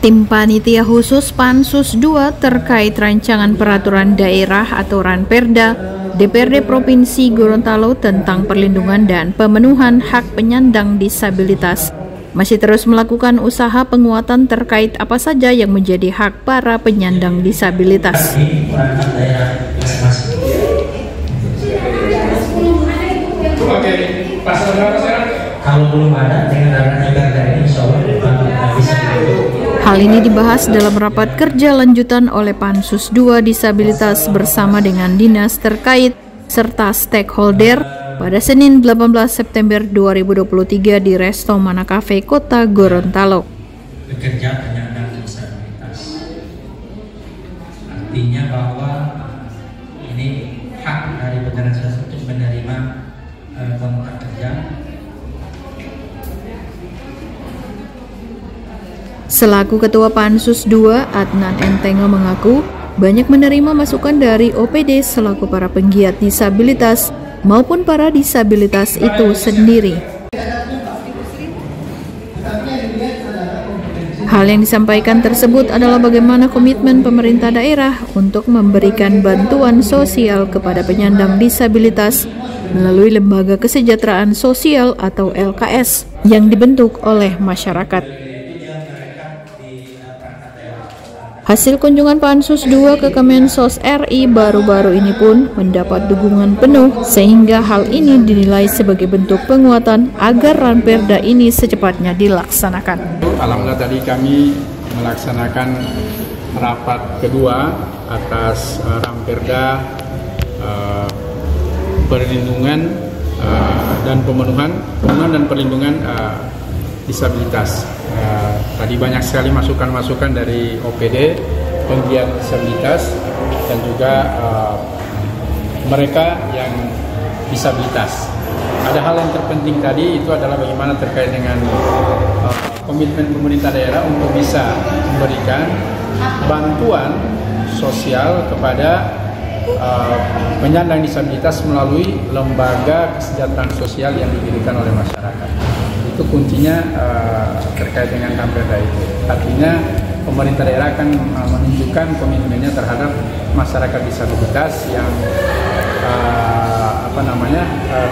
Tim Panitia Khusus Pansus II terkait rancangan peraturan daerah atau Ranperda DPRD Provinsi Gorontalo tentang perlindungan dan pemenuhan hak penyandang disabilitas masih terus melakukan usaha penguatan terkait apa saja yang menjadi hak para penyandang disabilitas. Kalau belum ada dengan adanya perda ini, insya Allah bisa dibentuk. Hal ini dibahas dalam rapat kerja lanjutan oleh Pansus II Disabilitas bersama dengan dinas terkait serta stakeholder pada Senin 18 September 2023 di Resto Mana Cafe, Kota Gorontalo. Pekerja penyandang disabilitas, artinya bahwa ini hak dari penyandang disabilitas untuk menerima kontrak kerja. Selaku Ketua Pansus II, Adnan Entengo mengaku banyak menerima masukan dari OPD selaku para penggiat disabilitas maupun para disabilitas itu sendiri. Hal yang disampaikan tersebut adalah bagaimana komitmen pemerintah daerah untuk memberikan bantuan sosial kepada penyandang disabilitas melalui Lembaga Kesejahteraan Sosial atau LKS yang dibentuk oleh masyarakat. Hasil kunjungan Pansus II ke Kemensos RI baru-baru ini pun mendapat dukungan penuh sehingga hal ini dinilai sebagai bentuk penguatan agar Ranperda ini secepatnya dilaksanakan. Alhamdulillah tadi kami melaksanakan rapat kedua atas Ranperda perlindungan dan pemenuhan dan perlindungan disabilitas. Tadi banyak sekali masukan-masukan dari OPD, penggiat disabilitas, dan juga mereka yang disabilitas. Ada hal yang terpenting tadi itu adalah bagaimana terkait dengan komitmen pemerintah daerah untuk bisa memberikan bantuan sosial kepada penyandang disabilitas melalui lembaga kesejahteraan sosial yang didirikan oleh masyarakat. Itu kuncinya terkait dengan Ranperda itu. Artinya pemerintah daerah akan menunjukkan komitmennya terhadap masyarakat disabilitas yang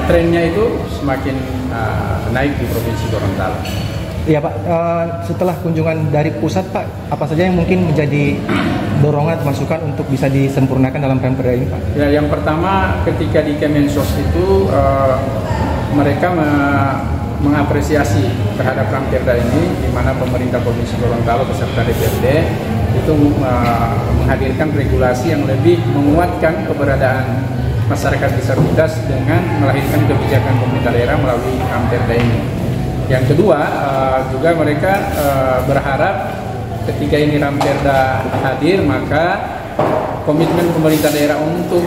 trennya itu semakin naik di Provinsi Gorontalo. Iya Pak, setelah kunjungan dari pusat Pak, apa saja yang mungkin menjadi dorongan atau masukan untuk bisa disempurnakan dalam Ranperda ini Pak? Ya, yang pertama ketika di Kemensos itu mereka mengapresiasi terhadap Ranperda ini, di mana pemerintah Provinsi Gorontalo beserta DPRD itu menghadirkan regulasi yang lebih menguatkan keberadaan masyarakat disabilitas dengan melahirkan kebijakan pemerintah daerah melalui Ranperda ini. Yang kedua, juga mereka berharap ketika ini Ranperda hadir, maka komitmen pemerintah daerah untuk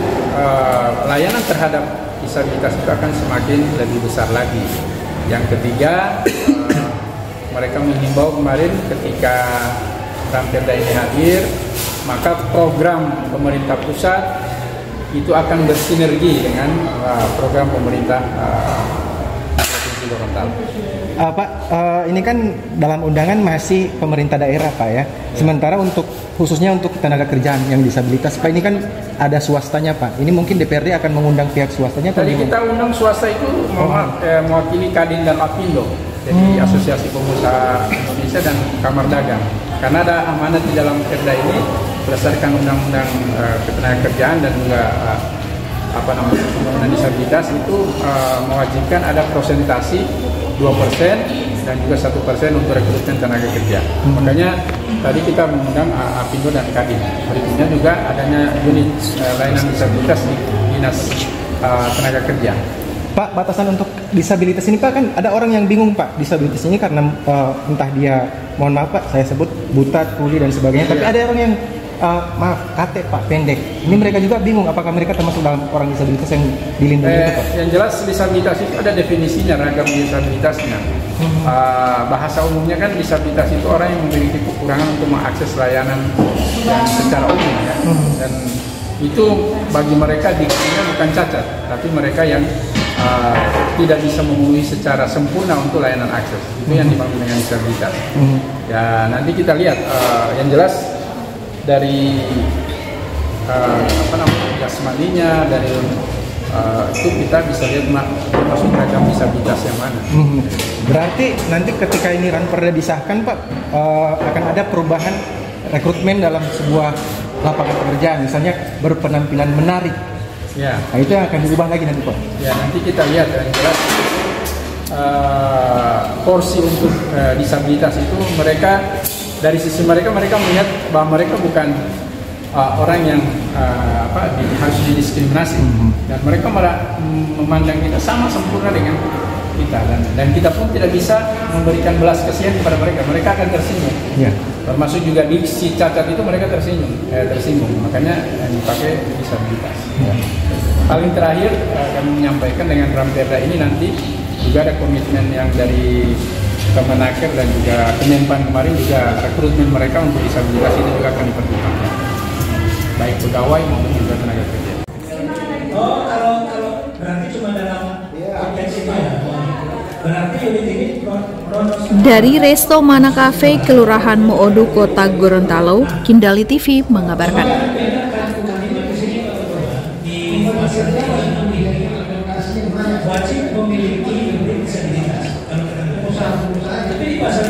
layanan terhadap disabilitas itu akan semakin lebih besar lagi. Yang ketiga, mereka menghimbau kemarin ketika Ranperda ini hadir, maka program pemerintah pusat itu akan bersinergi dengan program pemerintah Provinsi Gorontalo. Pak, ini kan dalam undangan masih pemerintah daerah Pak ya. Sementara untuk khususnya untuk tenaga kerjaan yang disabilitas Pak, ini kan ada swastanya Pak. Ini mungkin DPRD akan mengundang pihak swastanya. Tadi kita undang swasta itu mewakili Kadin dan Apindo, jadi Asosiasi Pengusaha Indonesia dan Kamar Dagang. Karena ada amanat di dalam perda ini berdasarkan undang-undang ketenagakerjaan dan juga pembangunan disabilitas itu mewajibkan ada prosentasi 2% dan juga 1% untuk rekrutmen tenaga kerja. Makanya tadi kita mengundang Apindo dan Kadin. Berikutnya juga adanya unit layanan disabilitas di Dinas Tenaga Kerja. Pak, batasan untuk disabilitas ini Pak, kan ada orang yang bingung Pak, disabilitas ini karena entah dia, mohon maaf Pak, saya sebut buta, tuli dan sebagainya. Tapi ada orang yang KT Pak, pendek. Ini mereka juga bingung apakah mereka termasuk dalam orang disabilitas yang dilindungi itu Pak? Yang jelas disabilitas itu ada definisinya, ragam disabilitasnya. Bahasa umumnya kan disabilitas itu orang yang memiliki kekurangan untuk mengakses layanan yang secara umum ya. Dan itu bagi mereka diksinya bukan cacat, tapi mereka yang tidak bisa memenuhi secara sempurna untuk layanan akses. Itu yang dimaksud dengan disabilitas. Ya nanti kita lihat, yang jelas dari jasmaninya, dari itu kita bisa lihat maksud mereka disabilitas yang mana. Berarti nanti ketika ini Ranperda disahkan Pak, akan ada perubahan rekrutmen dalam sebuah lapangan pekerjaan, misalnya berpenampilan menarik. Ya. Nah, itu yang akan diubah lagi nanti Pak. Ya nanti kita lihat, yang jelas porsi untuk disabilitas itu mereka dari sisi mereka melihat bahwa mereka bukan orang yang harus didiskriminasi, dan mereka malah memandang kita sama sempurna dengan kita, dan kita pun tidak bisa memberikan belas kasihan kepada mereka. Mereka akan tersinggung. Ya. Termasuk juga di si cacat itu mereka tersinggung. Makanya yang dipakai disabilitas. Ya. Paling terakhir kami menyampaikan dengan Ranperda ini nanti juga ada komitmen yang dari Kemenaker dan juga Kemenpan kemarin, juga rekrutmen mereka untuk disabilitas itu juga akan dipertimbangkan, baik pegawai maupun juga tenaga kerja. Kalau berarti cuma dalam konteks itu ya. Berarti ini Dari Resto Mana Cafe, Kelurahan Moodu, Kota Gorontalo, Kindali TV mengabarkan. Wajib memiliki disabilitas. Tapi di pasal